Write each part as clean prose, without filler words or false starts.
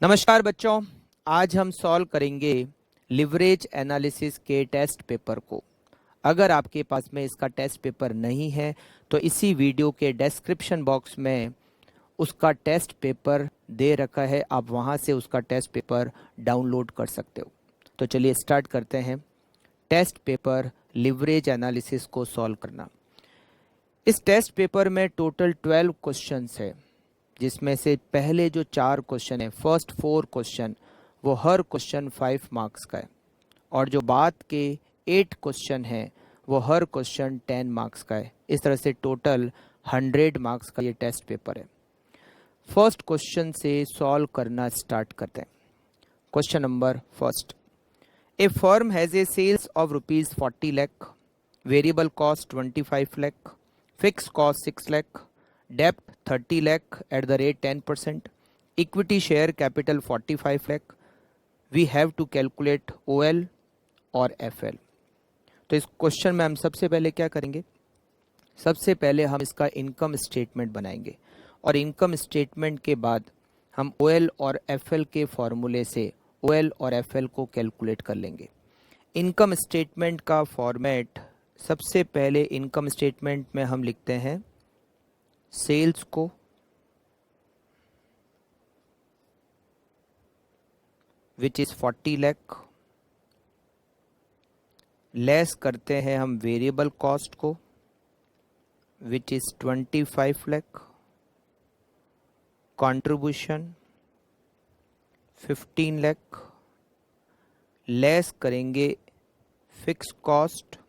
नमस्कार बच्चों, आज हम सॉल्व करेंगे लिवरेज एनालिसिस के टेस्ट पेपर को। अगर आपके पास में इसका टेस्ट पेपर नहीं है तो इसी वीडियो के डिस्क्रिप्शन बॉक्स में उसका टेस्ट पेपर दे रखा है, आप वहां से उसका टेस्ट पेपर डाउनलोड कर सकते हो। तो चलिए स्टार्ट करते हैं टेस्ट पेपर लिवरेज एनालिसिस को सॉल्व करना। इस टेस्ट पेपर में टोटल 12 क्वेश्चंस है, जिसमें से पहले जो 4 क्वेश्चन है, फर्स्ट 4 क्वेश्चन, वो हर क्वेश्चन 5 मार्क्स का है, और जो बाद के 8 क्वेश्चन है वो हर क्वेश्चन 10 मार्क्स का है। इस तरह से टोटल 100 मार्क्स का ये टेस्ट पेपर है। फर्स्ट क्वेश्चन से सॉल्व करना स्टार्ट करते हैं। Question number first, a firm has a sales of ₹40 lakh, variable cost 25 lakh, fix cost 6 lakh, debt 30 lakh at the rate 10%, equity share capital 45 lakh, we have to calculate OL और FL। तो इस question में हम सबसे पहले क्या करेंगे, सबसे पहले हम इसका इनकम स्टेटमेंट बनाएंगे और इनकम स्टेटमेंट के बाद हम OL और FL के फॉर्मूले से OL और FL को कैलकुलेट कर लेंगे। इनकम स्टेटमेंट का फॉर्मेट, सबसे पहले इनकम स्टेटमेंट में हम लिखते हैं सेल्स को, विच इज 40 लाख, लेस करते हैं हम वेरिएबल कॉस्ट को, which is 25 lakh, contribution 15 lakh, less करेंगे fix cost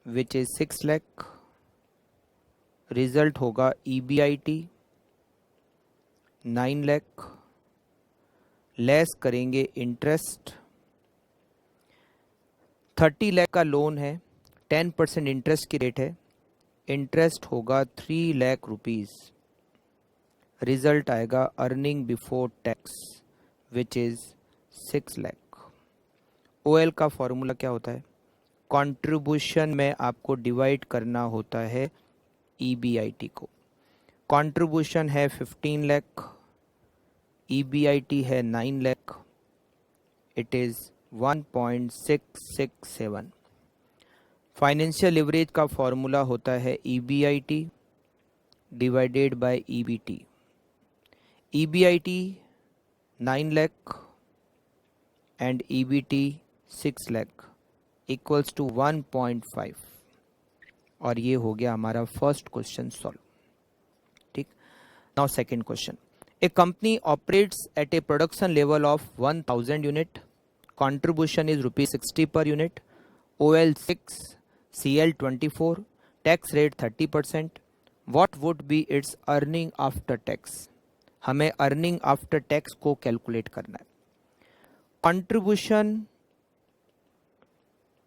which is 6 lakh, result होगा EBIT 9 लाख, लेस करेंगे इंटरेस्ट 30 लाख का लोन है, 10% इंटरेस्ट की रेट है, इंटरेस्ट होगा 3 लाख रुपीज, रिजल्ट आएगा earning before tax which is 6 lakh. OL का फॉर्मूला क्या होता है, कंट्रीब्यूशन में आपको डिवाइड करना होता है EBIT को। कंट्रीब्यूशन है 15 लाख, EBIT है 9 lakh, it is 1.667। Financial leverage का फॉर्मूला होता है EBIT divided by EBT। EBIT 9 lakh and EBT 6 lakh equals to 1.5, और ये हो गया हमारा फर्स्ट क्वेश्चन सॉल्व। ठीक, now second question, a company operates at a production level of 1000 unit, contribution is ₹60 per unit, OL 6, CL 24, tax rate 30%, what would be its earning after tax. हमें earning after tax को calculate करना है। Contribution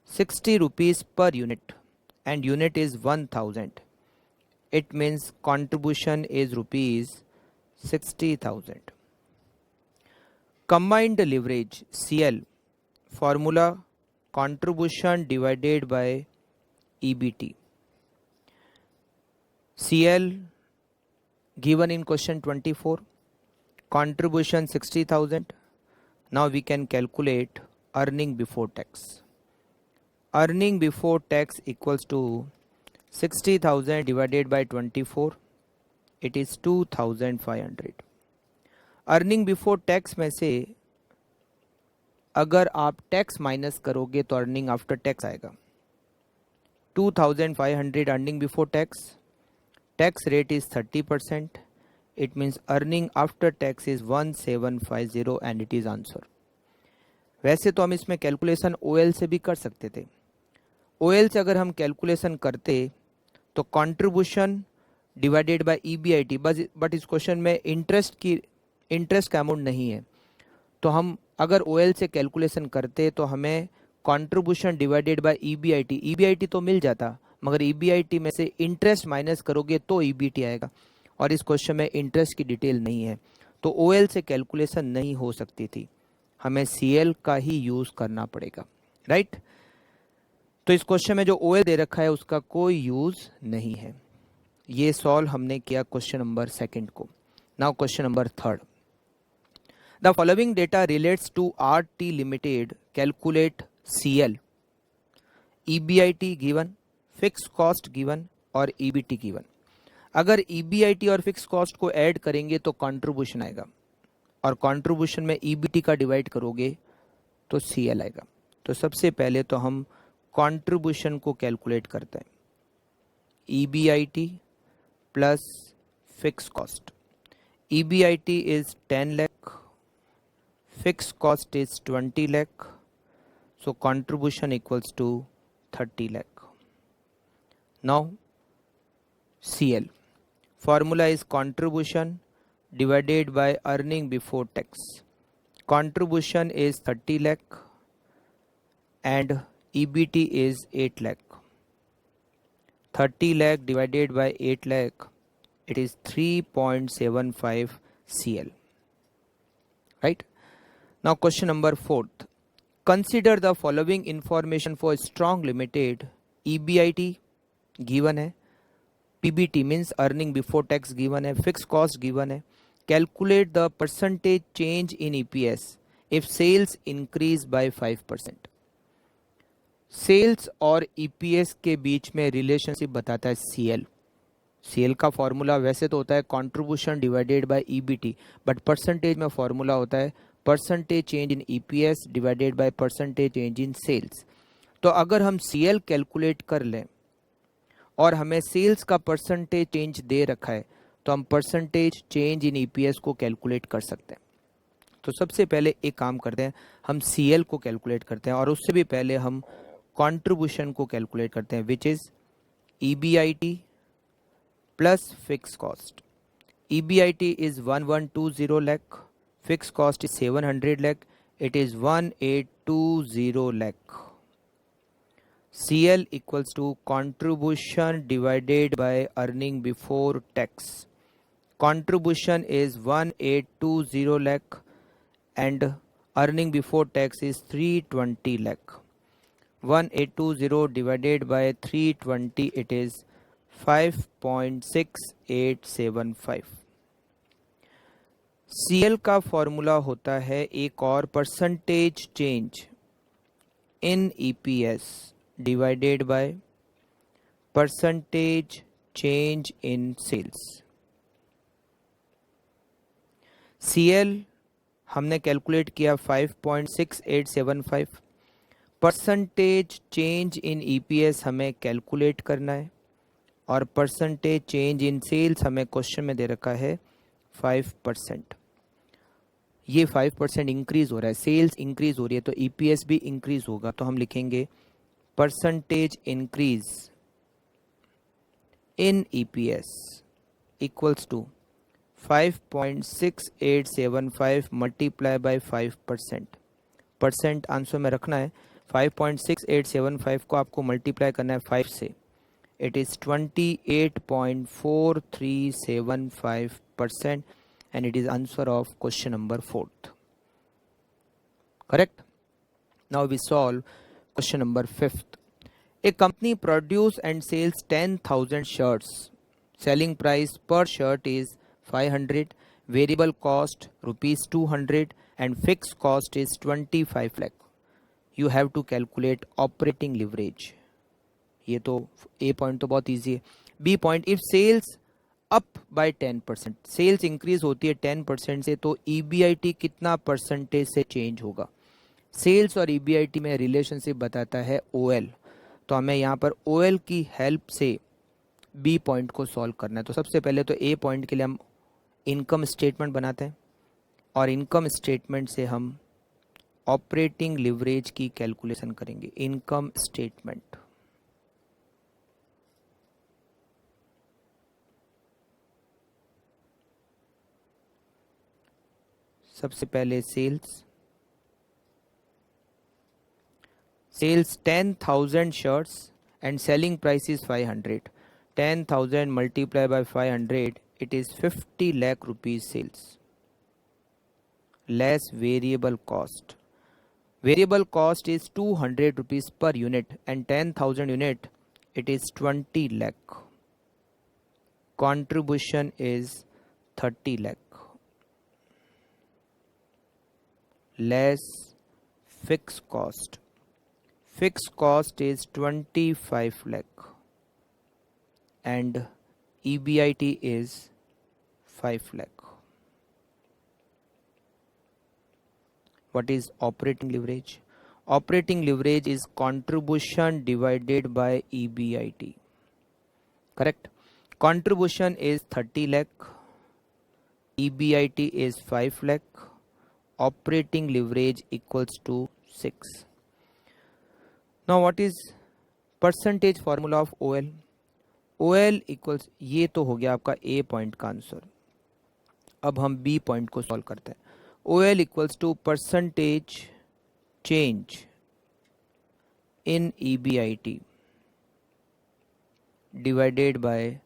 60 rupees per unit and unit is 1000, it means contribution is ₹60,000. Combined leverage CL formula, contribution divided by EBT. CL given in question 24, contribution 60,000. Now we can calculate earning before tax. Earning before tax equals to 60,000 divided by 24, it is 2,500। Earning before tax में से अगर आप tax minus करोगे तो earning after tax आएगा 2,500 earning before tax, tax rate is 30%, it means earning after tax is 1750 and it is answer. वैसे तो हम इसमें कैलकुलेशन OL से भी कर सकते थे। OL से अगर हम कैलकुलेशन करते तो contribution divided by EBIT, but इस क्वेश्चन में इंटरेस्ट का अमाउंट नहीं है, तो हम अगर OL से कैलकुलेशन करते तो हमें कंट्रीब्यूशन डिवाइडेड बाय EBIT तो मिल जाता, मगर EBIT में से इंटरेस्ट माइनस करोगे तो EBT आएगा, और इस क्वेश्चन में इंटरेस्ट की डिटेल नहीं है, तो OL से कैलकुलेशन नहीं हो सकती थी, हमें CL का ही यूज करना पड़ेगा, राइट। तो इस क्वेश्चन में जो OL दे रखा है उसका कोई यूज नहीं है। ये सॉल्व हमने किया क्वेश्चन नंबर सेकंड को। Now question number third, The following data relates to RT Limited. Calculate CL. EBIT given, fixed cost given और EBT given. अगर EBIT और फिक्स कॉस्ट को ऐड करेंगे तो कंट्रीब्यूशन आएगा, और कंट्रीब्यूशन में EBT का डिवाइड करोगे तो CL आएगा. तो सबसे पहले तो हम कंट्रीब्यूशन को कैलकुलेट करते हैं. EBIT plus fix cost. EBIT is 10 lakh, fixed cost is 20 lakh, so contribution equals to 30 lakh. Now CL formula is contribution divided by earning before tax. Contribution is 30 lakh and EBT is 8 lakh. 30 lakh divided by 8 lakh, it is 3.75 CL. Right? Now question number 4. Consider the following information for Strong Limited. EBIT given है, PBT means earning before tax given है, fixed cost given है. Calculate the percentage change in EPS if sales increase by 5%. Sales और EPS के बीच में relationship बताता है CL. CL का formula वैसे तो होता है contribution divided by EBT, but percentage में फॉर्मूला होता है percentage change in EPS divided by percentage change in sales. तो अगर हम CL कैलकुलेट कर लें और हमें सेल्स का परसेंटेज चेंज दे रखा है तो हम परसेंटेज चेंज इन EPS को कैलकुलेट कर सकते हैं. तो सबसे पहले एक काम करते हैं, हम CL को कैलकुलेट करते हैं और उससे भी पहले हम कंट्रीब्यूशन को कैलकुलेट करते हैं, which is EBIT plus fix cost. EBIT is 1120 lakh, fixed cost is 700 lakh, it is 1820 lakh. CL equals to contribution divided by earning before tax. Contribution is 1820 lakh and earning before tax is 320 lakh. 1820 divided by 320, it is 5.6875. CL का formula होता है एक और percentage change in EPS divided by percentage change in sales. CL हमने calculate किया 5.6875. Percentage change in EPS हमें calculate करना है और परसेंटेज चेंज इन सेल्स हमें क्वेश्चन में दे रखा है 5%. ये 5% इंक्रीज हो रहा है, सेल्स इंक्रीज हो रही है तो EPS भी इंक्रीज होगा. तो हम लिखेंगे percentage increase in EPS equals to 5.6875 multiply by 5%. Percent answer में रखना है. 5.6875 को आपको मल्टीप्लाई करना है 5 से. It is 28.4375% and it is answer of question number 4th. Correct? Now we solve question number 5th. A company produce and sells 10,000 shirts. Selling price per shirt is 500. Variable cost rupees 200 and fixed cost is 25 lakh. You have to calculate operating leverage. ये तो A point तो बहुत easy है. B point, if sales up by 10%, sales increase होती है 10% से तो EBIT कितना परसेंटेज से चेंज होगा. सेल्स और EBIT में रिलेशनशिप बताता है OL. तो हमें यहाँ पर OL की हेल्प से B पॉइंट को सॉल्व करना है. तो सबसे पहले तो A पॉइंट के लिए हम इनकम स्टेटमेंट बनाते हैं और इनकम स्टेटमेंट से हम ऑपरेटिंग लिवरेज की कैलकुलेशन करेंगे. इनकम स्टेटमेंट, सबसे पहले sales 10,000 shirts and selling price is 500. 10,000 multiplied by 500, it is 50 lakh rupees sales. Less variable cost. Variable cost is 200 rupees per unit and 10,000 unit, it is 20 lakh. Contribution is 30 lakh. less fixed cost. Fixed cost is 25 lakh and EBIT is 5 lakh. What is operating leverage? Operating leverage is contribution divided by EBIT. Correct? Contribution is 30 lakh. EBIT is 5 lakh. Operating leverage equals to 6. Now what is percentage formula of OL? OL equals, ये तो हो गया आपका ए point का answer. अब हम B point को solve करते हैं. OL equals to percentage change in EBIT divided by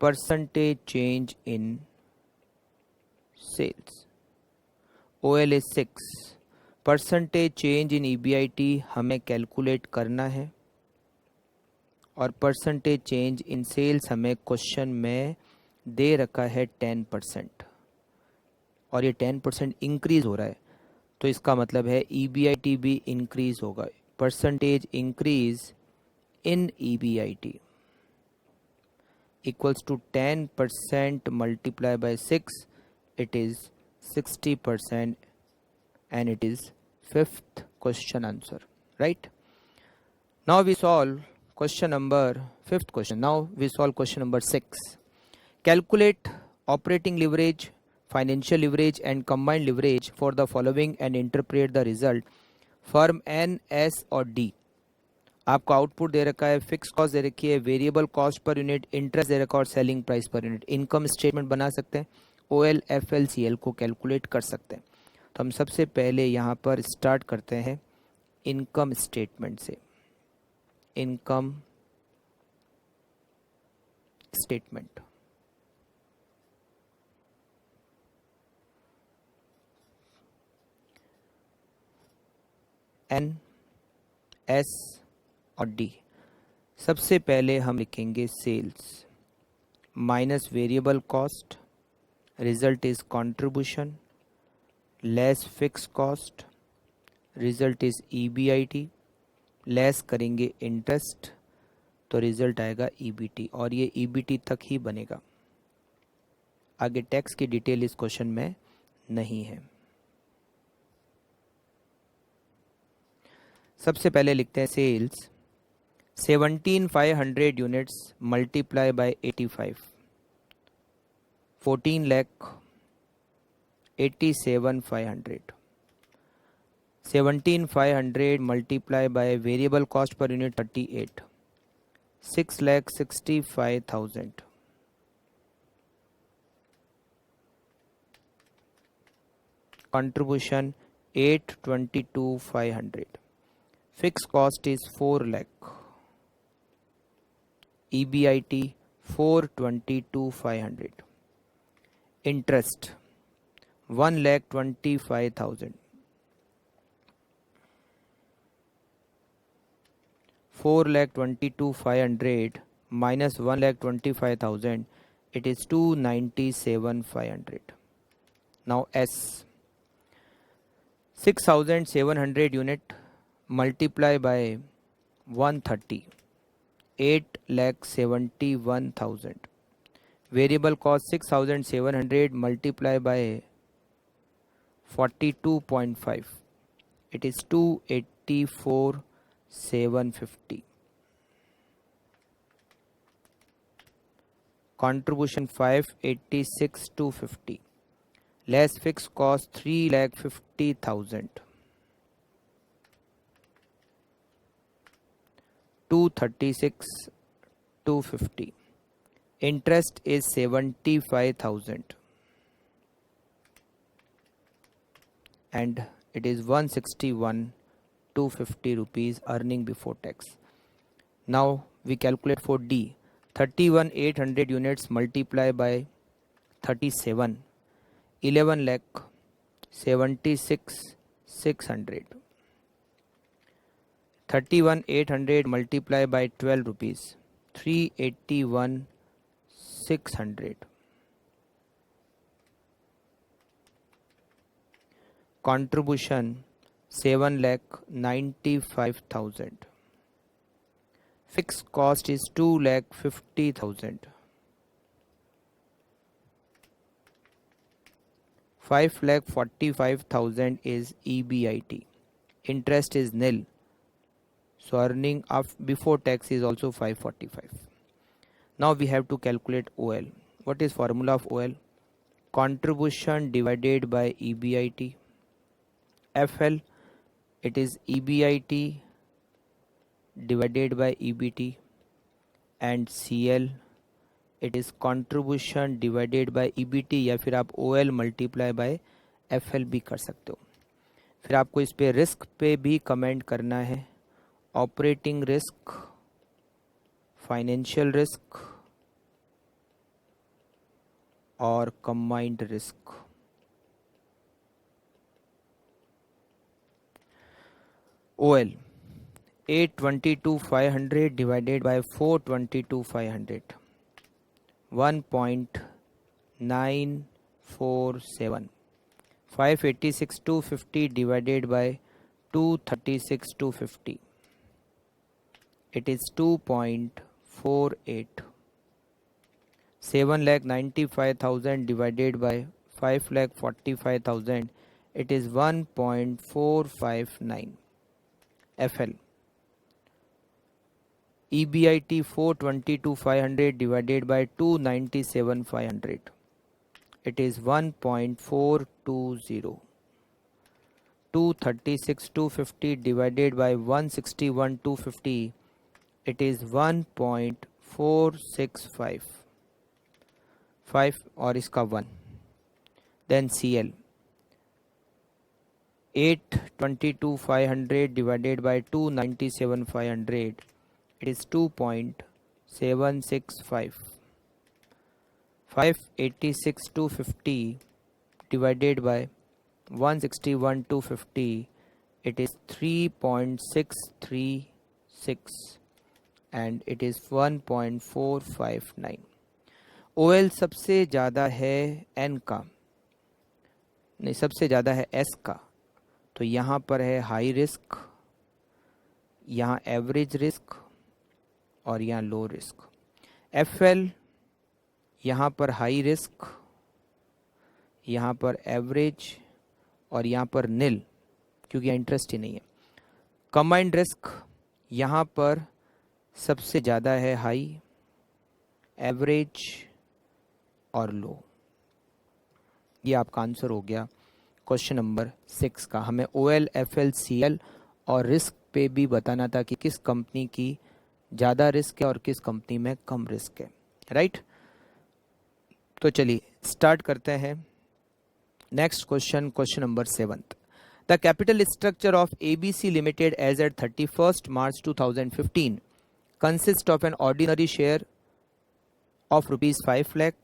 percentage change in sales. OL is 6. Percentage change in EBIT हमें कैलकुलेट करना है और परसेंटेज चेंज इन सेल्स हमें क्वेश्चन में दे रखा है 10%, और ये 10% इंक्रीज हो रहा है, तो इसका मतलब है EBIT भी इंक्रीज होगा. Percentage increase in EBIT equals to 10% multiply by 6, it is 60%, and it is fifth question answer. Right? Now we solve question number fifth question. Now we solve question number 6. Calculate operating leverage, financial leverage and combined leverage for the following and interpret the result. Firm N, S और D. आपको output दे रखा है, fix cost दे रखी है, variable cost per unit, interest दे रखा है और selling price per unit. Income statement बना सकते हैं, OL, FL, CL को कैलकुलेट कर सकते हैं. तो हम सबसे पहले यहाँ पर स्टार्ट करते हैं इनकम स्टेटमेंट से. इनकम स्टेटमेंट, N, S और D. सबसे पहले हम लिखेंगे sales minus variable cost, result is contribution, less fix cost, result is EBIT, less करेंगे इंटरेस्ट तो रिजल्ट आएगा EBT, और ये EBT तक ही बनेगा. आगे टैक्स की डिटेल इस क्वेश्चन में नहीं है. सबसे पहले लिखते हैं sales 17,500 units multiply by 85, 14 lakh 87,500. 17,500 multiply by variable cost per unit 38, 6,65,000. Contribution 822,500. Fixed cost is 4 lakh. EBIT 422,500. Interest 1,25,000. 4,22,500 minus 1,25,000, it is 297,500. Now S 6,700 unit multiply by 130, 8,71,000. Variable cost 6,700 multiply by 42.5, it is 284,750. Contribution 586,250. Less fixed cost 3,50,000. 236,250. Interest is 75,000. And it is 161,250 rupees earning before tax. Now we calculate for D. 31,800 units multiply by 37, 11 lakh 76,600. 31,800 multiply by 12 rupees, 381,600. contribution 7,95,000, fixed cost is 2,50,000, 5,45,000 is EBIT, interest is nil, so earning before tax is also 545. Now we have to calculate OL. What is formula of OL? Contribution divided by EBIT. FL, it is EBIT divided by EBT, and CL, it is contribution divided by EBT, या फिर आप OL multiply by FL भी कर सकते हो. फिर आपको इस पे रिस्क पे भी कमेंट करना है. ऑपरेटिंग रिस्क, फाइनेंशियल रिस्क और combined risk. OL 822,500 divided by 422,500, 1.947. 586,250 divided by 236,250, it is 2.48. 7,95,000 divided by 5,45,000, it is 1.459. FL, EBIT 422,500 divided by 297,500, it is 1.420. 236,250 divided by 161,250, it is 1.465. 5 और इसका 1. Then CL, 822,500 divided by 297,500, it is 2.765. 586,250 divided by 161,250, it is 3.636 and it is 1.459. OL सबसे ज़्यादा है N का, नहीं सबसे ज़्यादा है S का, तो यहाँ पर है हाई रिस्क, यहाँ एवरेज रिस्क और यहाँ लो रिस्क. FL यहाँ पर हाई रिस्क, यहाँ पर एवरेज और यहाँ पर नील, क्योंकि इंटरेस्ट ही नहीं है. कंबाइंड रिस्क यहाँ पर सबसे ज़्यादा है हाई, एवरेज और लो. ये आपका आंसर हो गया क्वेश्चन नंबर 6 का. हमें OL, FL, CL और रिस्क पे भी बताना था कि किस कंपनी की ज़्यादा रिस्क है और किस कंपनी में कम रिस्क है. राइट, तो चलिए स्टार्ट करते हैं. Next question, question number 7. The capital structure of ABC limited as at 31st March 2015 consist of an ordinary share of rupees 5 lakh,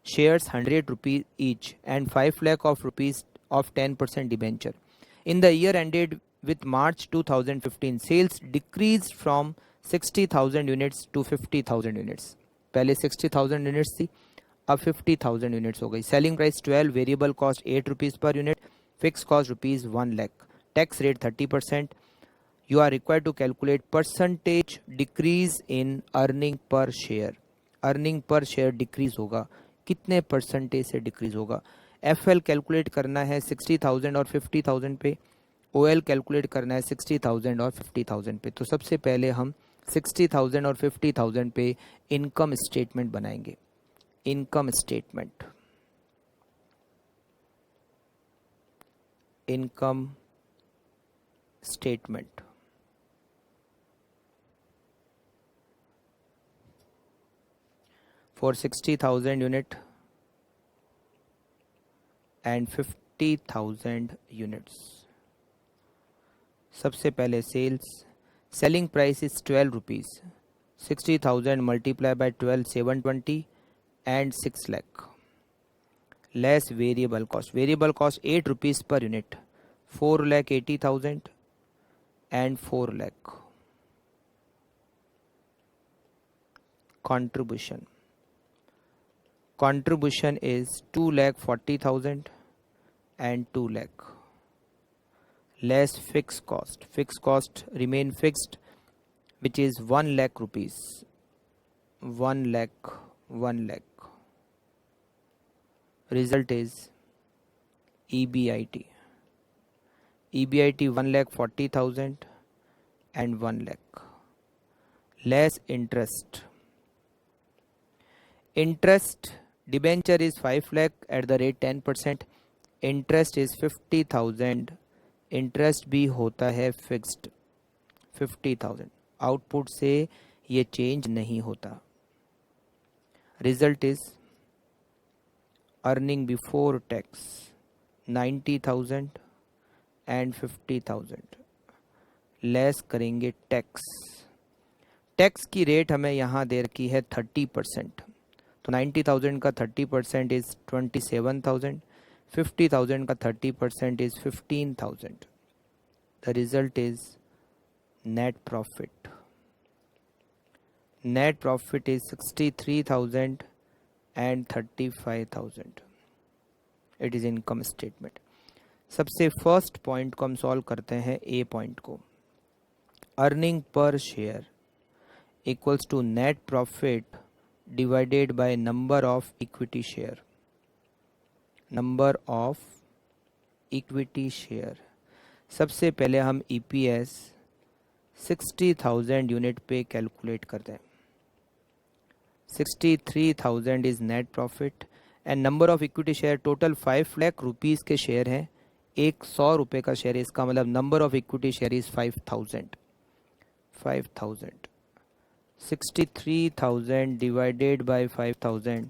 shares 100 rupees each, and 5 lakh of rupees of 10% debenture. In the year ended with March 2015, sales decreased from 60,000 units to 50,000 units. पहले 60,000 units थी, अब 50,000 units हो गई. Selling price 12, variable cost 8 rupees per unit, fixed cost rupees 1 lakh. Tax rate 30%. You are required to calculate percentage decrease in earning per share. Earning per share decrease होगा, कितने percentage से decrease होगा. FL calculate करना है 60,000 और 50,000 पे, OL calculate करना है 60,000 और 50,000 पे. तो सबसे पहले हम 60,000 और 50,000 पे इनकम स्टेटमेंट बनाएंगे. Income statement, income statement. For 60,000 unit and 50,000 units. सबसे पहले sales, selling price is 12 rupees. 60,000 multiply by 12, 720 and 6 lakh. Less variable cost, variable cost 8 rupees per unit, 4,80,000 and 4 lakh. Contribution, contribution is 2,40,000 and 2 lakh. less fixed cost. Fixed cost remain fixed, which is 1 lakh rupees. 1 lakh, 1 lakh. Result is EBIT. EBIT 1,40,000 and 1 lakh. Less interest. Interest debenture is 5 lakh at the rate 10%. Interest is 50,000. Interest भी होता है fixed 50,000. Output से ये change नहीं होता. Result is earning before tax 90,000 and 50,000. Less करेंगे tax. Tax की rate हमें यहाँ दे रखी है 30%. तो 90,000 का 30% इज 27,000. 50,000 का 30% is 15,000. The result is net profit. Net profit is 63,000 and 35,000. It is income statement. सबसे फर्स्ट पॉइंट को हम सॉल्व करते हैं ए पॉइंट को. Earning per share equals to net profit divided by number of equity share. Number of equity share. सबसे पहले हम EPS 60,000 unit पे कैलकुलेट करते हैं. 63,000 is net profit and number of equity share total 5 lakh rupees के share हैं. एक 100 रुपये का शेयर है, इसका मतलब number of equity share is 5,000. 63,000 divided by 5,000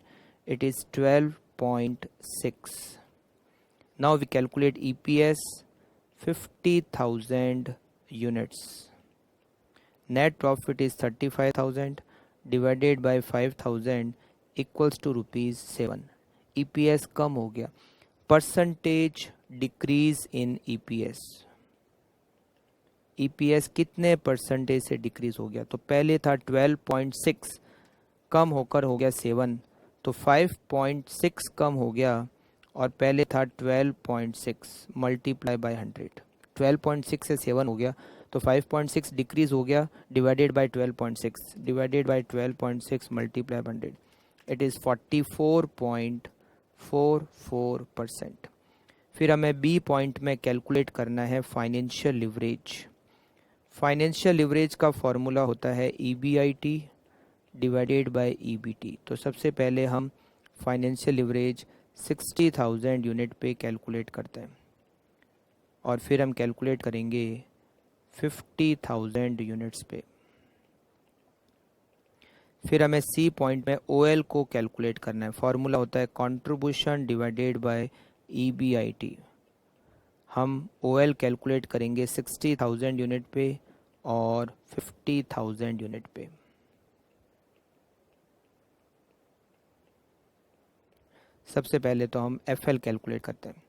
it is 12.6. Now we calculate EPS 50,000 units. Net profit is 35,000 divided by 5,000 equals to rupees 7. EPS कम हो गया. Percentage decrease in EPS. EPS कितने परसेंटेज से डिक्रीज हो गया? तो पहले था 12.6 कम होकर हो गया 7. तो 5.6 कम हो गया और पहले था 12.6 मल्टीप्लाई बाय 100. 12.6 से 7 हो गया तो 5.6 डिक्रीज हो गया divided by 12.6 divided by 12.6 multiply by 100. It is 44.44%. फिर हमें बी पॉइंट में कैलकुलेट करना है फाइनेंशियल लिवरेज. फाइनेंशियल लिवरेज का फॉर्मूला होता है EBIT डिवाइडेड बाय EBT. तो सबसे पहले हम फाइनेंशियल लिवरेज 60,000 यूनिट पे कैलकुलेट करते हैं और फिर हम कैलकुलेट करेंगे 50,000 यूनिट्स पे. फिर हमें सी पॉइंट में OL को कैलकुलेट करना है. फॉर्मूला होता है कंट्रीब्यूशन डिवाइडेड बाय EBIT. हम OL कैलकुलेट करेंगे 60,000 यूनिट पे और 50,000 यूनिट पे. सबसे पहले तो हम FL कैलकुलेट करते हैं.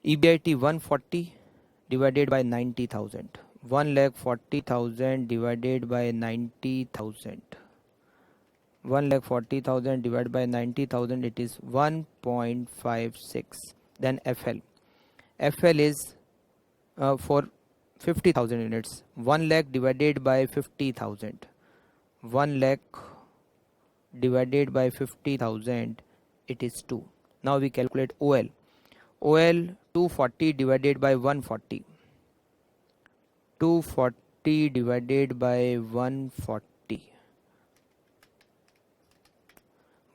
EBIT 140 divided by 90,000. 1,40,000 divided by 90,000. 1,40,000 divided by 90,000 it is 1.56. Then FL is for 50,000 units. 1 lakh divided by 50,000. 1 lakh divided by 50,000 it is 2. Now we calculate OL. 240 divided by 140. 240 divided by 140.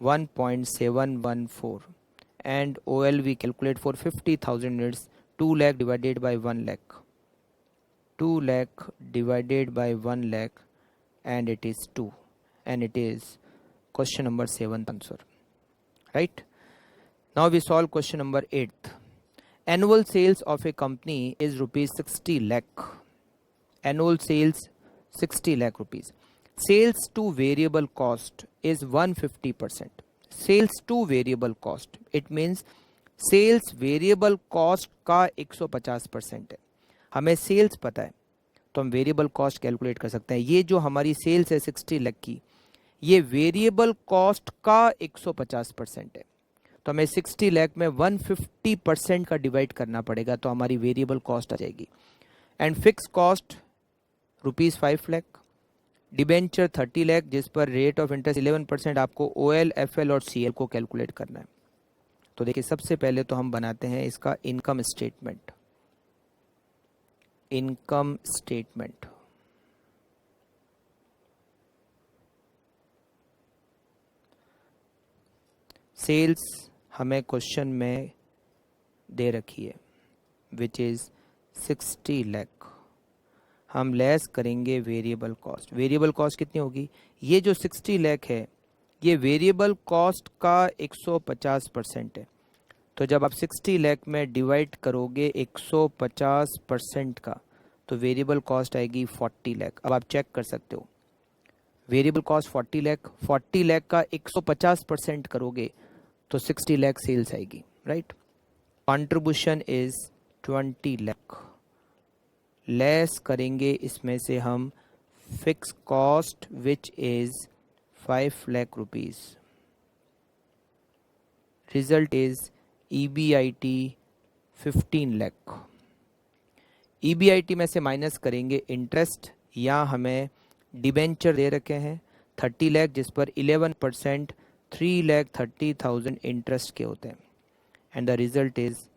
1.714. And OL we calculate for 50,000 units. 2 lakh divided by 1 lakh. 2 lakh divided by 1 lakh and it is 2. And it is question number 7th answer. Right? Now we solve question number 8th. Annual sales of a company is rupees 60 lakh. Annual sales 60 lakh rupees. Sales to variable cost is 150%. Sales to variable cost. It means sales variable cost का 150% है. हमें sales पता है तो हम variable cost calculate कर सकते हैं. ये जो हमारी सेल्स है 60 लाख की, ये वेरिएबल कॉस्ट का 150% है. तो हमें 60 लाख में 150% का डिवाइड करना पड़ेगा, तो हमारी वेरिएबल कॉस्ट आ जाएगी। And fix cost ₹5 lakh, debenture 30 lakh जिस पर रेट ऑफ इंटरेस्ट 11%, आपको OL, FL और CL को कैलकुलेट करना है। तो देखिए सबसे पहले तो हम बनाते हैं इसका income statement. Income statement sales हमें क्वेश्चन में दे रखी है विच इज 60 लाख। हम लेस करेंगे वेरिएबल कॉस्ट। वेरिएबल कॉस्ट कितनी होगी? ये जो 60 लाख है ये वेरिएबल कॉस्ट का 150% है। तो जब आप 60 लाख में डिवाइड करोगे 150% का, तो वेरिएबल कॉस्ट आएगी 40 लाख। अब आप चेक कर सकते हो, वेरिएबल कॉस्ट 40 लाख, 40 लाख का 150% करोगे तो 60 लाख सेल्स आएगी, right. Contribution is 20 lakh. Less करेंगे इसमें से हम fix cost which is 5 lakh rupees. Result is EBIT 15 lakh. EBIT में से माइनस करेंगे इंटरेस्ट, या हमें डिबेंचर दे रखे हैं 30 लाख जिस पर 11% 3,30,000 इंटरेस्ट के होते हैं। And the result is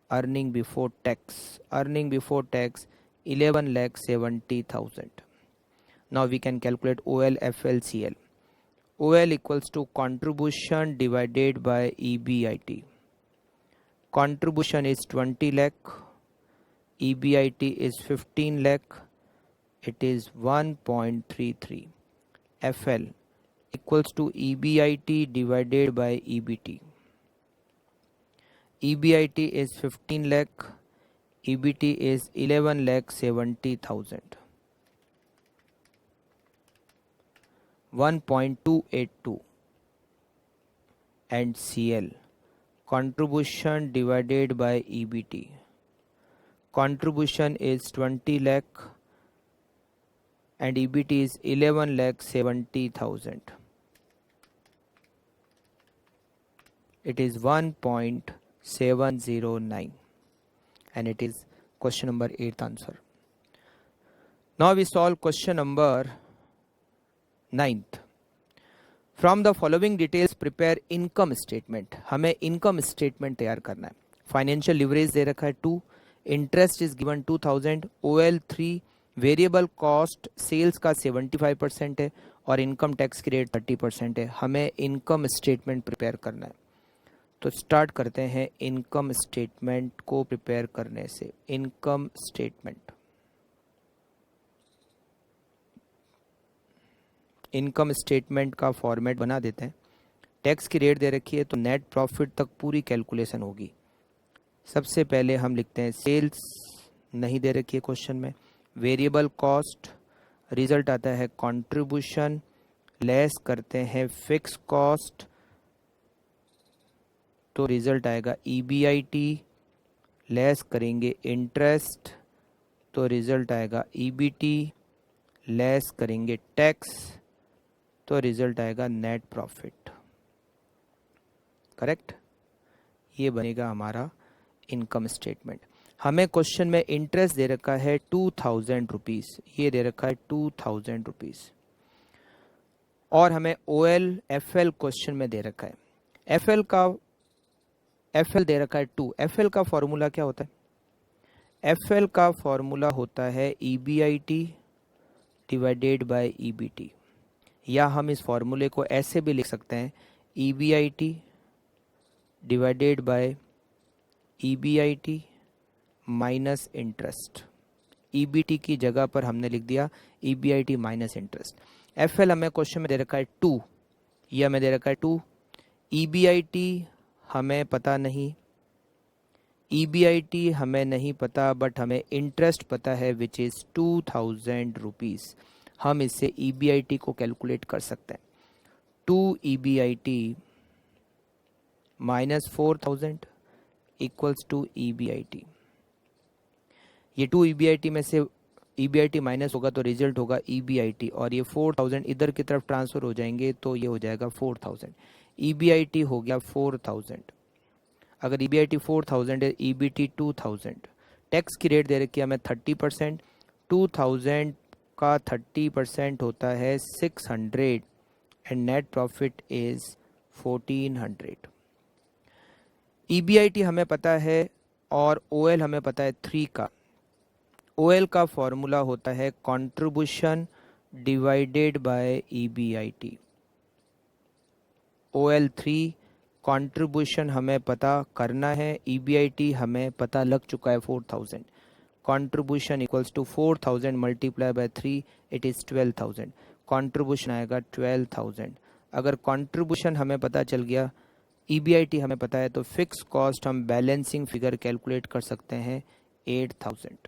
earning before tax. Earning before tax 11,70,000। Now we can calculate OL, FL, CL. OL equals to contribution divided by EBIT. Contribution is 20 lakh. EBIT is 15 lakh. It is 1.33. FL equals to EBIT divided by EBT. EBIT is 15 lakh. EBT is 11,70,000. 1.282. And CL, contribution divided by EBT. Contribution is 20 lakh and EBT is 11,70,000. It is 1.709 and it is question number 8th answer. Now we solve question number 9th. From the following details prepare income statement. हमें income statement तैयार करना है। Financial leverage दे रखा है 2, interest is given 2000, OL 3, variable cost sales का 75% है और इनकम टैक्स की रेट 30% है। हमें इनकम स्टेटमेंट प्रिपेयर करना है। तो स्टार्ट करते हैं इनकम स्टेटमेंट को प्रिपेयर करने से। इनकम स्टेटमेंट, इनकम स्टेटमेंट का फॉर्मेट बना देते हैं। टैक्स की रेट दे रखी है तो नेट प्रॉफिट तक पूरी कैलकुलेशन होगी। सबसे पहले हम लिखते हैं सेल्स, नहीं दे रखी है क्वेश्चन में। वेरिएबल कॉस्ट, रिजल्ट आता है कंट्रीब्यूशन, लेस करते हैं फिक्स कॉस्ट तो रिजल्ट आएगा EBIT, लेस करेंगे इंटरेस्ट तो रिजल्ट आएगा EBT, लेस करेंगे टैक्स तो रिजल्ट आएगा नेट प्रॉफिट। करेक्ट, ये बनेगा हमारा इनकम स्टेटमेंट। हमें क्वेश्चन में इंटरेस्ट दे रखा है 2000 रुपीज, ये दे रखा है 2000 रुपीज, और हमें OL FL क्वेश्चन में दे रखा है। FL दे रखा है 2। FL का फॉर्मूला क्या होता है? FL का फॉर्मूला होता है EBIT डिवाइडेड बाय EBT, या हम इस फॉर्मूले को ऐसे भी लिख सकते हैं EBIT divided by EBIT minus interest. EBT की जगह पर हमने लिख दिया EBIT माइनस इंटरेस्ट। FL हमें क्वेश्चन में दे रखा है 2, ये हमें दे रखा है 2। EBIT हमें पता नहीं, EBIT हमें नहीं पता, बट हमें इंटरेस्ट पता है विच इज 2000 रुपीज। हम इससे EBIT को कैलकुलेट कर सकते हैं। 2 EBIT minus 4000 equals to EBIT। ये 2 EBIT में से EBIT माइनस होगा तो रिजल्ट होगा EBIT, और ये 4000 इधर की तरफ ट्रांसफर हो जाएंगे तो ये हो जाएगा 4000। EBIT हो गया 4000, अगर EBIT 4000 है, EBT 2000, टैक्स की रेट दे रखी है हमें 30%, 2000 का 30% होता है 600 and net profit is 1400। EBIT हमें पता है और OL हमें पता है 3 का। OL का फॉर्मूला होता है contribution divided by EBIT। OL 3 contribution हमें पता करना है, EBIT हमें पता लग चुका है 4000। Contribution equals to 4000 multiply by 3, it is 12000। Contribution आएगा 12000। अगर कंट्रीब्यूशन हमें पता चल गया, EBIT हमें पता है, तो फिक्स कॉस्ट हम बैलेंसिंग फिगर कैलकुलेट कर सकते हैं 8000।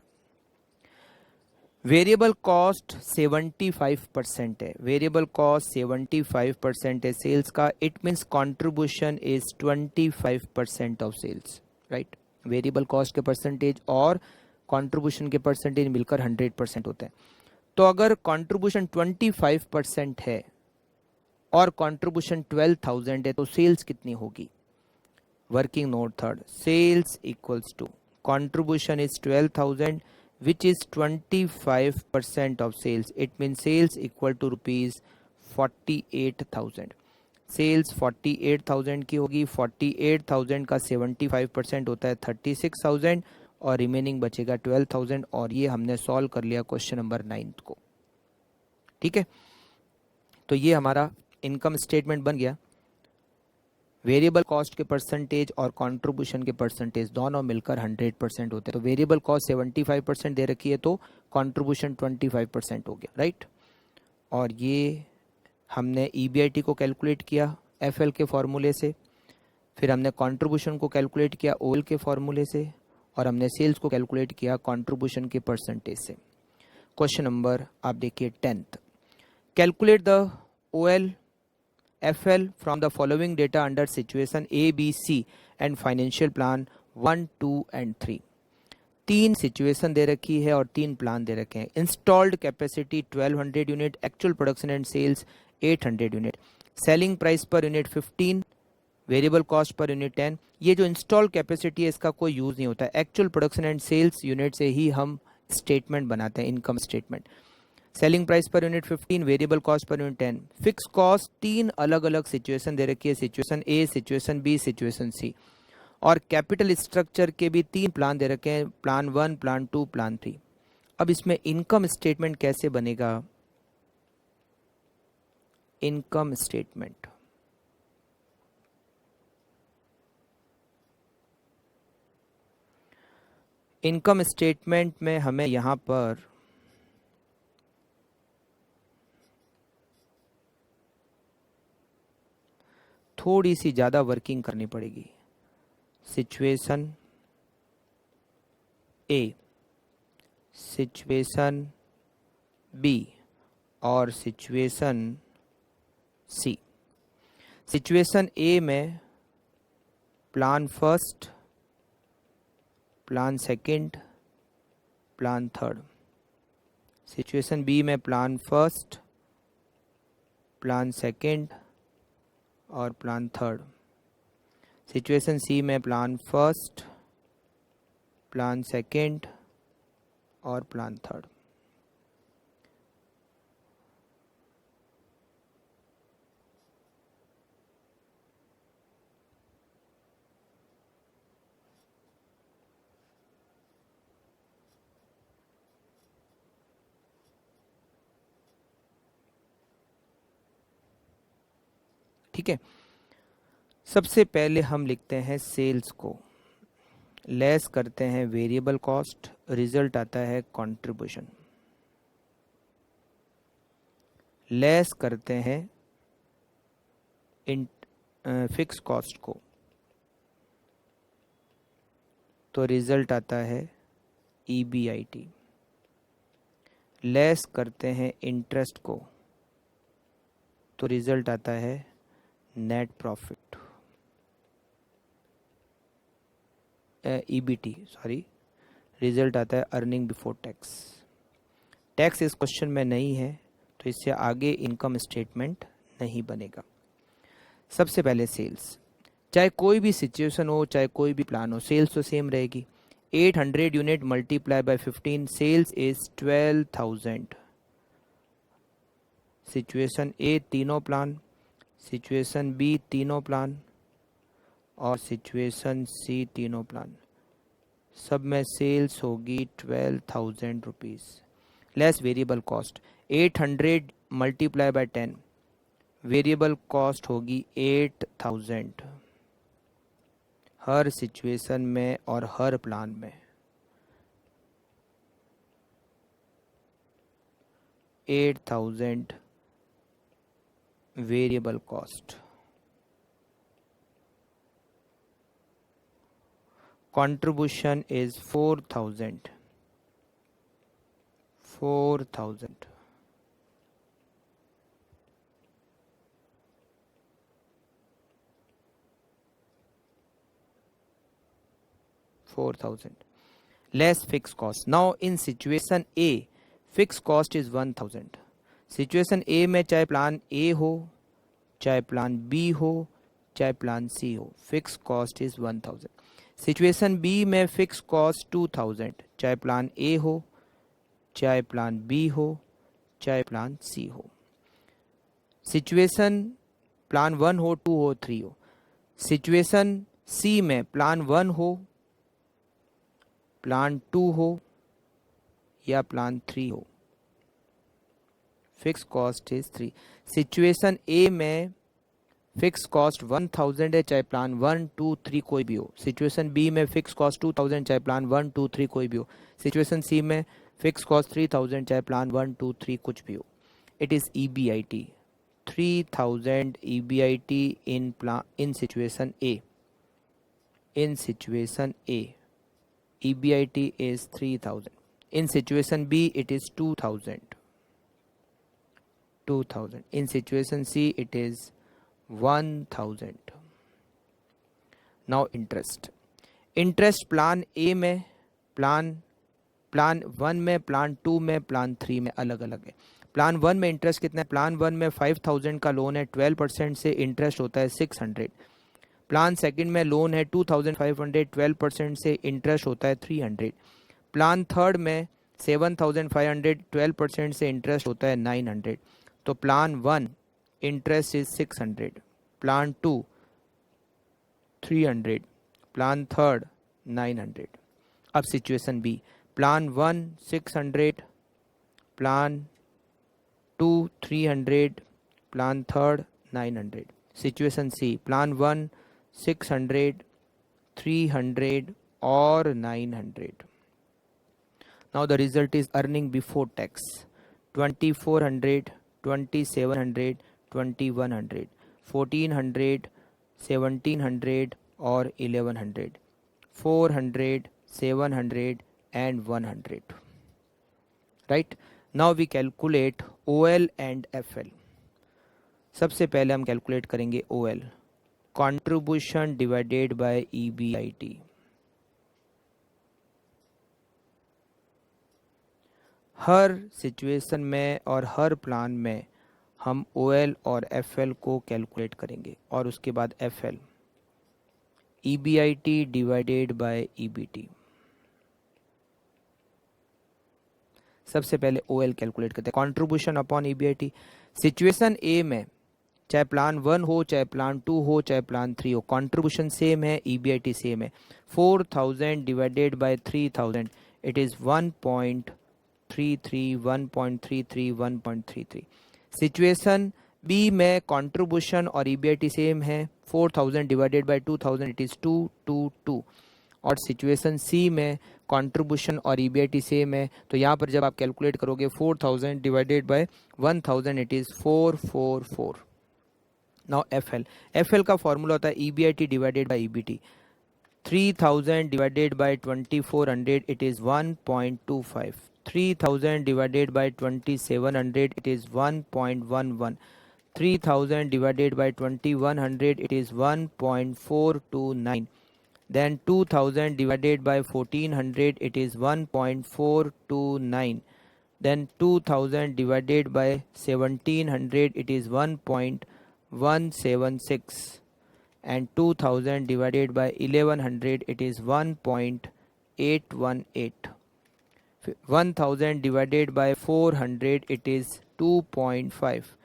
वेरिएबल कॉस्ट 75% है, वेरिएबल कॉस्ट 75% है सेल्स का, it means contribution is 25% of sales, right. Variable cost के परसेंटेज और कंट्रीब्यूशन के परसेंटेज मिलकर 100% होते हैं। तो अगर कंट्रीब्यूशन 25% है और कंट्रीब्यूशन 12000 है तो सेल्स कितनी होगी? Working note third, sales equals to contribution is 12000 which is 25% of sales, it means sales equal to rupees 48,000। Sales 48,000 की होगी, 48,000 का 75% होता है 36,000 और रिमेनिंग बचेगा 12,000। और ये हमने सॉल्व कर लिया क्वेश्चन नंबर 9 को, ठीक है। तो ये हमारा इनकम स्टेटमेंट बन गया। वेरिएबल कॉस्ट के परसेंटेज और कंट्रीब्यूशन के परसेंटेज दोनों मिलकर 100% होते हैं। तो वेरिएबल कॉस्ट 75% दे रखी है तो कंट्रीब्यूशन 25% हो गया, राइट। और ये हमने EBIT को कैलकुलेट किया FL के फॉर्मूले से, फिर हमने कंट्रीब्यूशन को कैलकुलेट किया OL के फॉर्मूले से, और हमने सेल्स को कैलकुलेट किया कंट्रीब्यूशन के परसेंटेज से। क्वेश्चन नंबर आप देखिए 10th, calculate the OL FL from the following data under situation A, B, C and financial plan 1, 2 and 3। 3 situation दे रखी है और 3 प्लान दे रखे हैं। Installed capacity 1200 unit, actual production and sales 800 unit, selling price per unit 15, variable cost per unit 10। ये जो install capacity है इसका कोई यूज़ नहीं होता है, actual production and sales unit से ही हम स्टेटमेंट बनाते हैं, income statement. Selling price per unit 15, variable cost per unit 10। Fix cost 3 अलग अलग सिचुएशन दे रखी है, situation A, situation B, situation C. और कैपिटल स्ट्रक्चर के भी 3 प्लान दे रखे हैं, प्लान 1, प्लान 2, प्लान 3। अब इसमें इनकम स्टेटमेंट कैसे बनेगा? इनकम स्टेटमेंट में हमें यहां पर थोड़ी सी ज़्यादा वर्किंग करनी पड़ेगी। सिचुएशन ए, सिचुएशन बी और सिचुएशन सी। सिचुएशन ए में plan first, plan second, plan third. Situation B में प्लान फर्स्ट, प्लान सेकंड और प्लान थर्ड। सिचुएशन सी में प्लान फर्स्ट, प्लान सेकंड और प्लान थर्ड। ठीक है, सबसे पहले हम लिखते हैं सेल्स को, लेस करते हैं वेरिएबल कॉस्ट, रिजल्ट आता है कंट्रीब्यूशन। लेस करते हैं फिक्स कॉस्ट को, तो रिजल्ट आता है EBIT। लेस करते हैं इंटरेस्ट को, तो रिजल्ट आता है net profit, EBT sorry, result आता है अर्निंग बिफोर टैक्स। टैक्स इस क्वेश्चन में नहीं है तो इससे आगे इनकम स्टेटमेंट नहीं बनेगा। सबसे पहले सेल्स, चाहे कोई भी सिचुएशन हो, चाहे कोई भी प्लान हो, सेल्स तो सेम रहेगी। 800 unit multiply by 15, sales is 12,000। Situation A तीनों प्लान, सिचुएशन बी तीनों प्लान और सिचुएशन सी तीनों प्लान, सब में सेल्स होगी 12,000 rupees less variable cost. 800 multiply by 10, variable cost होगी 8,000 हर सिचुएशन में और हर प्लान में। 8,000 variable cost. Contribution is 4,000. 4,000. Less fixed cost. Now in situation A, fixed cost is 1,000. Situation A में चाहे प्लान A हो, चाहे प्लान B हो, चाहे प्लान C हो, fixed cost is 1,000. Situation B में फिक्स कॉस्ट 2000, चाहे प्लान ए हो, चाहे प्लान बी हो, चाहे प्लान सी हो। सिचुएशन प्लान 1 हो, 2 हो, 3 हो। सिचुएशन सी में प्लान 1 हो, प्लान 2 हो या प्लान 3 हो, fix cost is 3। Situation A में फिक्स कॉस्ट 1000 है, चाहे प्लान 1, 2, 3 कोई भी हो। सिचुएशन बी में फिक्स कॉस्ट 2000, चाहे प्लान 1, 2, 3 कोई भी हो। सिचुएशन सी में फिक्स कॉस्ट 3000, चाहे प्लान 1, 2, 3 कुछ भी हो। It is EBIT 3000 EBIT in situation A. In situation A, EBIT is 3000. In situation B, it is 2000. 2000. In situation C, it is 1000. Now interest plan A में, plan 1 में, plan 2 में, plan 3 में अलग अलग है। प्लान 1 में इंटरेस्ट कितना है? प्लान 1 में 5000 का लोन है, 12% से इंटरेस्ट होता है 600। प्लान सेकंड में लोन है 2500, 12% से इंटरेस्ट होता है 300। प्लान थर्ड में 7500, 12% से इंटरेस्ट होता है 900। तो plan 1 interest is 600, plan 2 300, plan third 900। अब situation B, plan 1 600, plan 2 300, plan third 900। Situation C, plan 1 600, 300 और 900। Now the result is earning before tax 2400, 2700, 2100, 1400, 1700 और 1100, 400, 700 and 100. Right? Now we calculate OL and FL. सबसे पहले हम calculate करेंगे OL, contribution divided by EBIT। Her situation में और हर plan में हम OL और FL को कैलकुलेट करेंगे और उसके बाद FL, EBIT divided by EBT। सबसे पहले OL कैलकुलेट करते हैं, contribution upon EBIT। Situation A में चाहे प्लान 1 हो, चाहे प्लान 2 हो, चाहे प्लान 3 हो, कंट्रीब्यूशन सेम है, EBIT सेम है। 4000 divided by 3000, it is 1.33, 1.33, 1.33। Situation B में कंट्रीब्यूशन और EBIT सेम है, 4000 डिवाइडेड बाय 2000, इट इज 222। और सिचुएशन सी में कंट्रीब्यूशन और EBIT सेम है, तो यहाँ पर जब आप कैलकुलेट करोगे 4000 divided bye 1000, it is 444। Now FL का फॉर्मूला होता है EBIT divided by EBT। 3000 divided by 2400, it is 1.25। 3000 divided by 2700, it is 1.11. 3000 divided by 2100, it is 1.429. Then 2000 divided by 1400, it is 1.429. Then 2000 divided by 1700, it is 1.429. 176 and 2000 divided by 1100 it is 1.818. 1000 divided by 400 it is 2.5.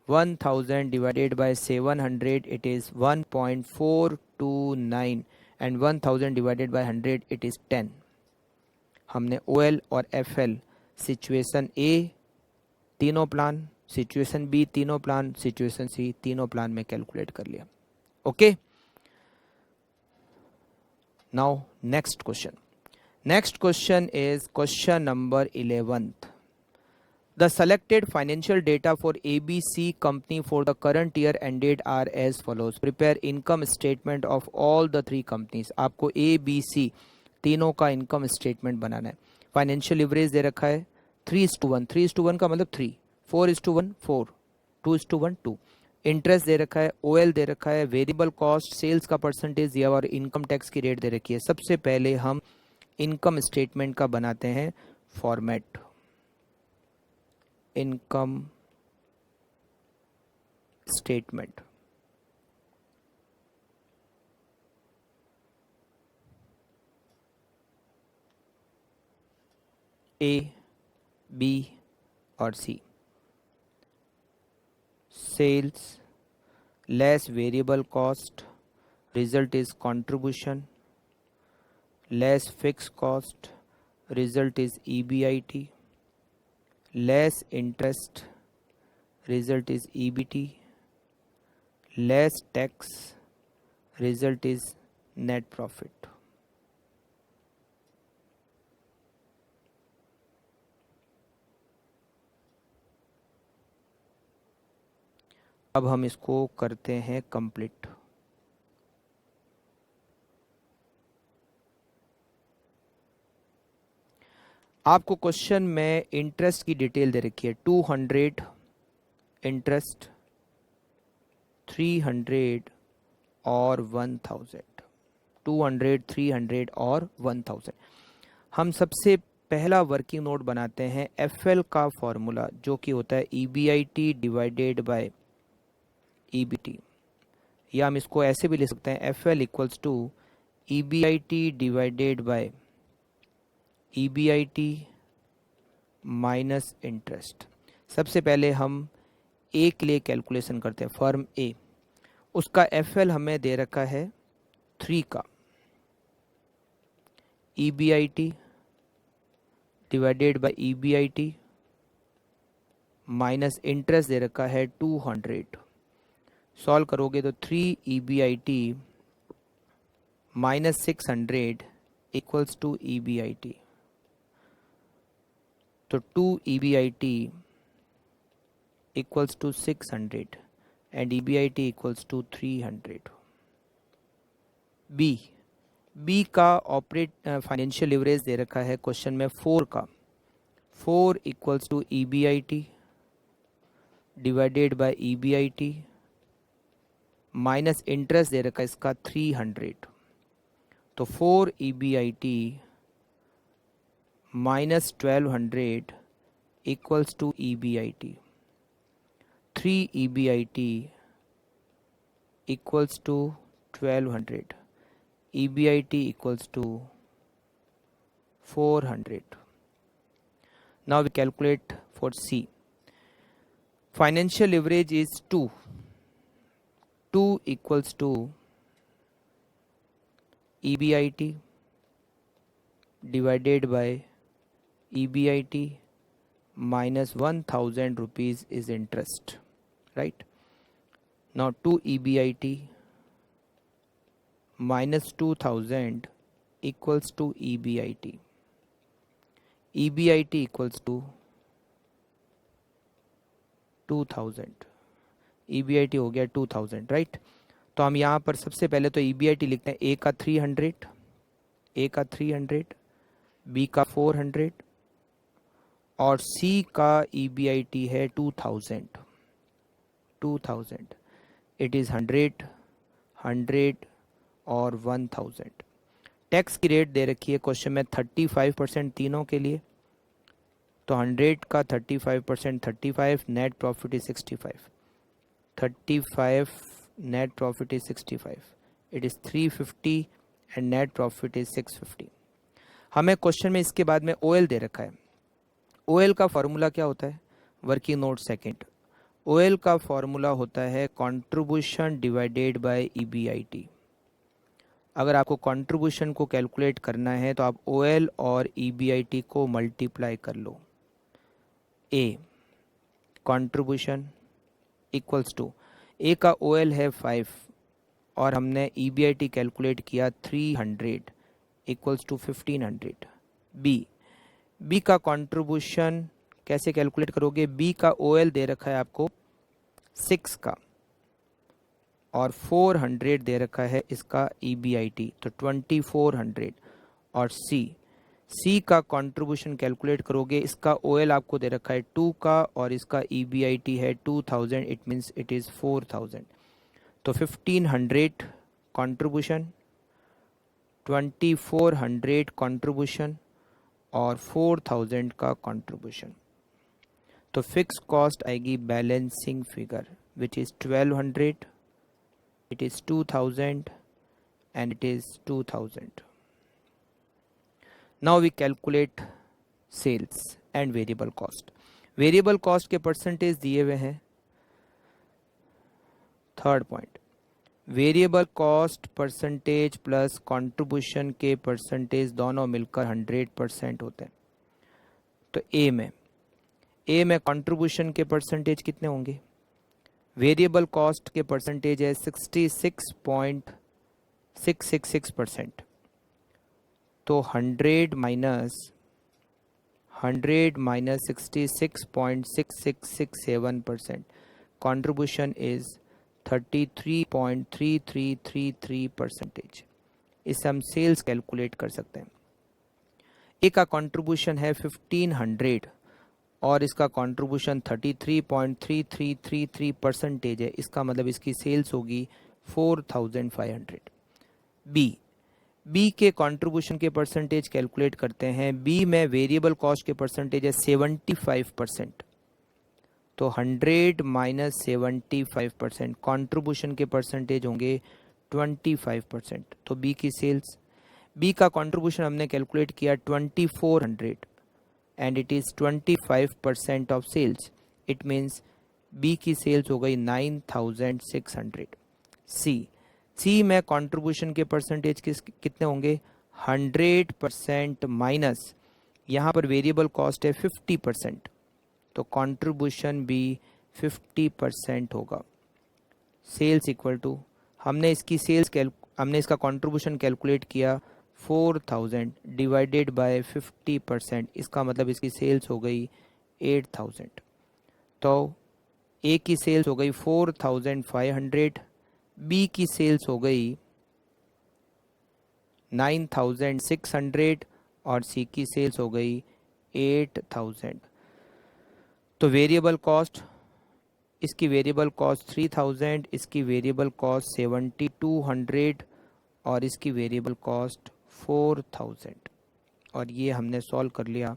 1000 divided by 700 it is 1.429 and 1000 divided by 100 it is 10. हमने OL और FL situation A तीनों plan, situation B तीनों plan, situation C तीनों plan में calculate कर लिया. Okay, now next question. Next question is question number 11th. The selected financial data for ABC company for the current year ended are as follows. Prepare income statement of all the three companies. आपको ABC तीनों का income statement बनाना है. Financial leverage दे रखा है 3:1. 3:1 का मतलब 3. 4:1 4. 2:1 2. Interest दे रखा है, OL दे रखा है, वेरिएबल कॉस्ट, सेल्स का परसेंटेज दिया और इनकम टैक्स की रेट दे रखी है. सबसे पहले हम इनकम स्टेटमेंट का बनाते हैं format. Income statement. A, B और C. Sales less variable cost, result is contribution. Less fixed cost, result is EBIT. Less interest, result is EBT. Less tax, result is net profit. अब हम इसको करते हैं complete. आपको question में interest की detail दे रखी है. 200 इंटरेस्ट, 300 और 1000. 200, 300 और 1000. हम सबसे पहला वर्किंग नोट बनाते हैं FL का फॉर्मूला जो कि होता है EBIT डिवाइडेड बाय EBT. या हम इसको ऐसे भी लिख सकते हैं FL equals to EBIT divided by EBIT minus interest. सबसे पहले हम A के लिए कैलकुलेशन करते हैं. फर्म A, उसका FL हमें दे रखा है 3 का. EBIT divided by EBIT minus interest दे रखा है 200. सॉल्व करोगे तो 3 EBIT minus 600 equals to EBIT. तो 2 EBIT equals to 600 and EBIT equals to 300. B का ऑपरेट फाइनेंशियल लिवरेज दे रखा है क्वेश्चन में 4 का. 4 equals to EBIT divided by EBIT minus interest दे रखा है इसका 300. तो 4 EBIT minus 1200 equals to EBIT. 3 EBIT equals to 1200. EBIT equals to 400. Now we calculate for C. Financial leverage is 2. 2 equals to EBIT divided by EBIT minus 1000 rupees is interest, right? Now 2 EBIT minus 2000 equals to EBIT. EBIT equals to 2000. EBIT हो गया 2000, right? तो हम यहाँ पर सबसे पहले तो EBIT लिखते हैं. A का 300, B का 400 और C का EBIT है 2000. It is 100 और 1000. टैक्स की रेट दे रखी है क्वेश्चन में 35% तीनों के लिए. तो 100 का 35% 35, net profit is 65. 35, net profit is 65, it is 350 and net profit is 650. हमें क्वेश्चन में इसके बाद में OL दे रखा है. OL का फॉर्मूला क्या होता है? Working note second. OL का फॉर्मूला होता है कंट्रीब्यूशन डिवाइडेड बाय EBIT. अगर आपको कंट्रीब्यूशन को कैलकुलेट करना है तो आप OL और EBIT को मल्टीप्लाई कर लो. A contribution equals to, A का OL है 5 और हमने EBIT कैलकुलेट किया 300 इक्वल्स टू 1500. B का कंट्रीब्यूशन कैसे कैलकुलेट करोगे? B का OL दे रखा है आपको 6 का और 400 दे रखा है इसका EBIT, तो 2400. और C का कंट्रीब्यूशन कैलकुलेट करोगे, इसका OL आपको दे रखा है 2 का और इसका EBIT है 2000, इट मीन्स इट इज़ 4000. तो 1500 कंट्रीब्यूशन, 2400 कंट्रीब्यूशन और 4000 का कंट्रीब्यूशन. तो फिक्स कॉस्ट आएगी balancing figure which is 1200, it is 2000 and it is 2000. Now we calculate sales and variable cost. Variable cost के परसेंटेज दिए हुए हैं. Third point, variable cost percentage plus contribution के percentage दोनों मिलकर 100% होते हैं. तो ए में कंट्रीब्यूशन के परसेंटेज कितने होंगे? वेरिएबल कॉस्ट के परसेंटेज है 66.666%. तो 100 माइनस 66.6667%. Contribution is 33.3333%. इससे हम सेल्स कैलकुलेट कर सकते हैं. ए का कंट्रीब्यूशन है 1500 और इसका कंट्रीब्यूशन 33.3333% है. इसका मतलब इसकी सेल्स होगी 4500. बी के कंट्रीब्यूशन के परसेंटेज कैलकुलेट करते हैं. बी में वेरिएबल कॉस्ट के परसेंटेज है 75%. तो 100 माइनस 75%, कंट्रीब्यूशन के परसेंटेज होंगे 25%. तो बी की सेल्स, बी का कंट्रीब्यूशन हमने कैलकुलेट किया 2400 and it is 25% of sales. It means B की सेल्स हो गई 9600. सी में कंट्रीब्यूशन के परसेंटेज कितने होंगे? 100% माइनस, यहाँ पर वेरिएबल कॉस्ट है 50%, तो कंट्रीब्यूशन भी 50% होगा. सेल्स इक्वल टू, हमने इसका कंट्रीब्यूशन कैलकुलेट किया 4000 डिवाइडेड बाय 50%. इसका मतलब इसकी सेल्स हो गई 8000. तो ए की सेल्स हो गई 4500, बी की सेल्स हो गई 9600 और सी की सेल्स हो गई 8000. तो वेरिएबल कॉस्ट, इसकी वेरिएबल कॉस्ट 3000, इसकी वेरिएबल कॉस्ट 7200 और इसकी वेरिएबल कॉस्ट 4000. और ये हमने सॉल्व कर लिया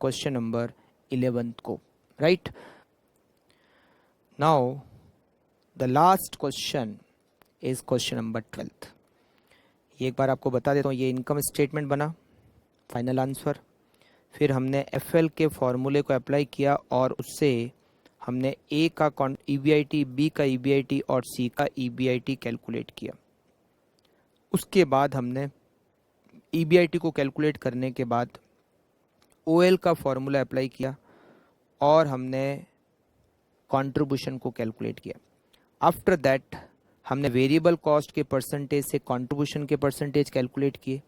क्वेश्चन नंबर 11 को. Right now the last question is question number 12. ये एक बार आपको बता देता हूँ, ये इनकम स्टेटमेंट बना, फाइनल आंसर. फिर हमने एफएल के फॉर्मूले को अप्लाई किया और उससे हमने ए का EBIT, बी का EBIT और सी का EBIT कैलकुलेट किया. उसके बाद हमने EBIT को कैलकुलेट करने के बाद OL का फॉर्मूला अप्लाई किया और हमने कंट्रीब्यूशन को कैलकुलेट किया. आफ्टर दैट हमने वेरिएबल कॉस्ट के परसेंटेज से कंट्रीब्यूशन के परसेंटेज कैलकुलेट किए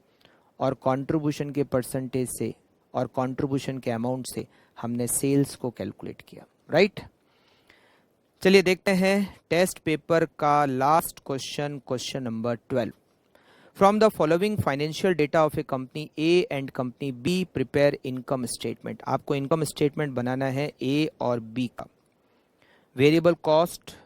और कंट्रीब्यूशन के परसेंटेज से और कंट्रीब्यूशन के अमाउंट से हमने सेल्स को कैलकुलेट किया. राइट चलिए देखते हैं टेस्ट पेपर का last question, question number 12. From the following financial data of a company A and company B, prepare income statement. आपको इनकम स्टेटमेंट बनाना है A और B का. वेरिएबल कॉस्ट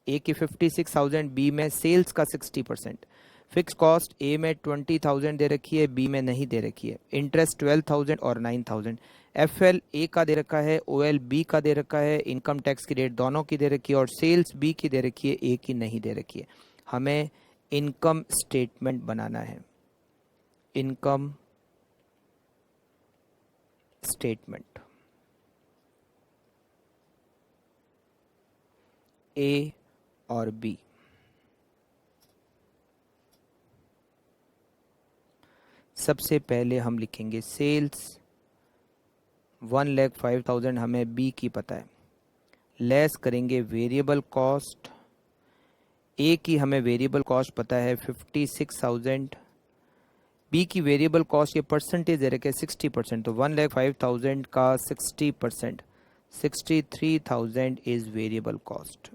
A की 56,000, B में सेल्स का 60%. फिक्स कॉस्ट ए में 20,000 दे रखी है, बी में नहीं दे रखी है। इंटरेस्ट 12,000 और 9,000। एफएल ए का दे रखा है, ओएल बी का दे रखा है, इनकम टैक्स की रेट दोनों की दे रखी है और सेल्स बी की दे रखी है, ए की नहीं दे रखी है। हमें इनकम स्टेटमेंट बनाना है, इनकम स्टेटमेंट ए और बी। सबसे पहले हम लिखेंगे सेल्स 1,05,000 हमें बी की पता है, लेस करेंगे वेरिएबल कॉस्ट। ए की हमें वेरिएबल कॉस्ट पता है 56,000, बी की वेरिएबल कॉस्ट के परसेंटेज दे रखे 60%, तो 1,05,000 का 60%, 63,000 इज वेरिएबल कॉस्ट।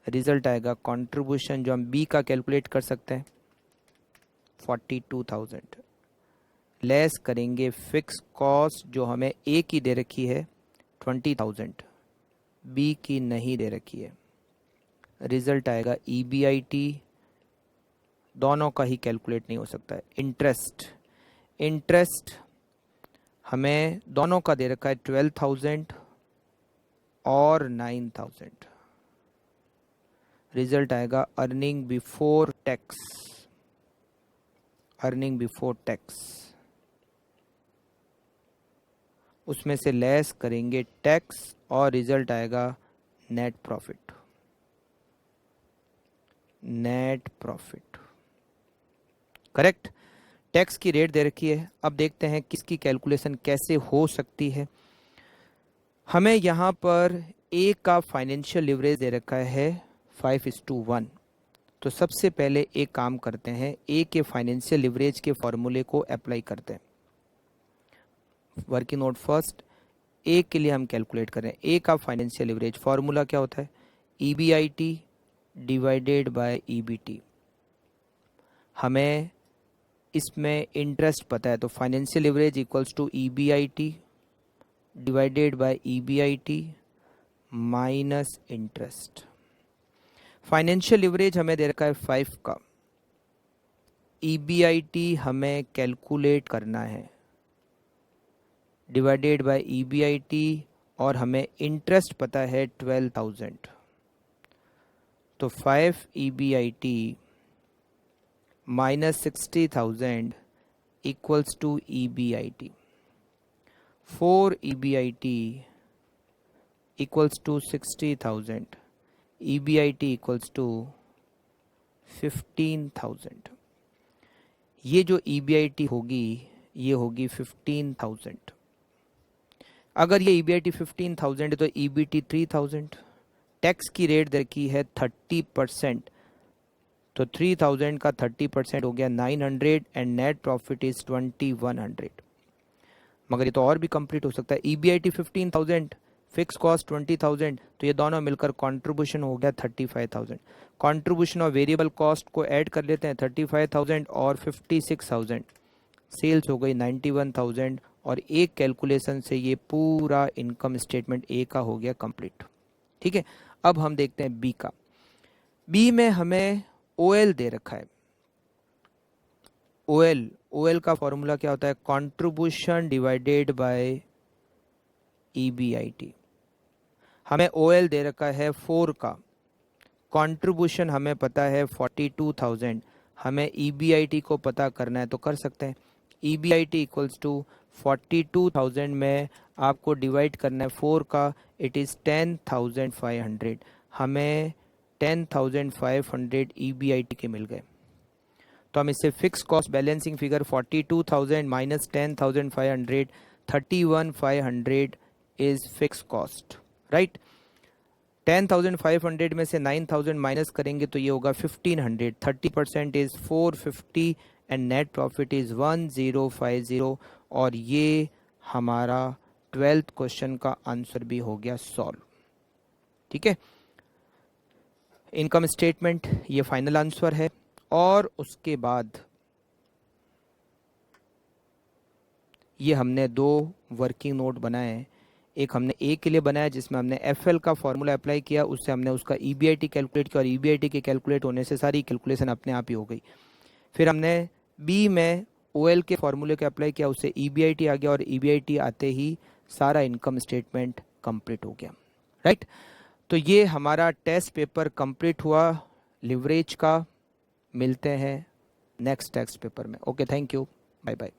रिजल्ट आएगा कंट्रीब्यूशन जो हम बी का कैलकुलेट कर सकते हैं 42,000, लेस करेंगे फिक्स कॉस्ट जो हमें ए की दे रखी है 20,000, बी की नहीं दे रखी है। रिजल्ट आएगा ईबीआईटी, दोनों का ही कैलकुलेट नहीं हो सकता है। इंटरेस्ट हमें दोनों का दे रखा है 12,000 और 9,000। रिजल्ट आएगा earning before tax, earning before tax, उसमें से लेस करेंगे टैक्स और रिजल्ट आएगा net profit, net profit. Correct. Tax की रेट दे रखी है। अब देखते हैं किसकी कैलकुलेशन कैसे हो सकती है। हमें यहाँ पर ए का फाइनेंशियल लिवरेज दे रखा है 5:1। तो सबसे पहले एक काम करते हैं, ए के फाइनेंशियल लिवरेज के फॉर्मूले को अप्लाई करते हैं। वर्किंग नोट फर्स्ट, ए के लिए हम कैलकुलेट करें। ए का फाइनेंशियल लिवरेज फॉर्मूला क्या होता है? EBIT divided by EBT. हमें इसमें इंटरेस्ट पता है, तो financial leverage equals to EBIT divided by EBIT minus interest. Financial leverage हमें दे रखा है 5 का, ईबीआईटी हमें कैलकुलेट करना है डिवाइडेड बाय ईबीआईटी, और हमें इंटरेस्ट पता है 12,000। तो 5 EBIT minus 60,000 equals to EBIT. 4 EBIT equals to 60,000, EBIT equals to 15,000। ये जो ईबीआईटी होगी ये होगी 15,000। अगर ये ईबीआईटी 15,000 है तो ईबीटी 3,000। टैक्स की रेट देखी है 30%, तो 3,000 का 30% हो गया 900 एंड नेट प्रॉफिट इज 2,100। मगर ये तो और भी कंप्लीट हो सकता है। ईबीआईटी 15,000, फिक्स कॉस्ट 20,000, तो ये दोनों मिलकर कंट्रीब्यूशन हो गया 35,000। कंट्रीब्यूशन और वेरिएबल कॉस्ट को ऐड कर लेते हैं, 35,000 और 56,000, सेल्स हो गई 91,000, और एक कैलकुलेशन से ये पूरा इनकम स्टेटमेंट ए का हो गया कंप्लीट। ठीक है, अब हम देखते हैं बी का। बी में हमें ओएल दे रखा है। ओएल का फॉर्मूला क्या होता है? Contribution divided by EBIT. हमें ओएल दे रखा है 4 का, कंट्रीब्यूशन हमें पता है 42,000, हमें ईबीआईटी को पता करना है तो कर सकते हैं। ईबीआईटी इक्वल्स टू 42,000 में आपको डिवाइड करना है 4 का, इट इज़ 10,500। हमें 10,500 ईबीआईटी के मिल गए। तो हम इससे fix cost balancing figure 42,000 minus 10,500, 31,500 is fix cost, right. 10,500 में से 9,000 माइनस करेंगे तो ये होगा 1,500। 30% is 450 and net profit is 1050, और ये हमारा 12th क्वेश्चन का आंसर भी हो गया सॉल्व। ठीक है, इनकम स्टेटमेंट ये फाइनल आंसर है। और उसके बाद ये हमने 2 वर्किंग नोट बनाए। एक हमने ए के लिए बनाया जिसमें हमने एफएल का फॉर्मूला अप्लाई किया, उससे हमने उसका ईबीआईटी कैलकुलेट किया, और ईबीआईटी के कैलकुलेट होने से सारी कैलकुलेशन अपने आप ही हो गई। फिर हमने बी में ओएल के फॉर्मूले के अप्लाई किया, उससे ईबीआईटी आ गया और ईबीआईटी आते ही सारा इनकम स्टेटमेंट कंप्लीट हो गया, राइट। तो ये हमारा टेस्ट पेपर कंप्लीट हुआ लिवरेज का। मिलते हैं नेक्स्ट टेस्ट पेपर में। Okay, thank you, bye bye.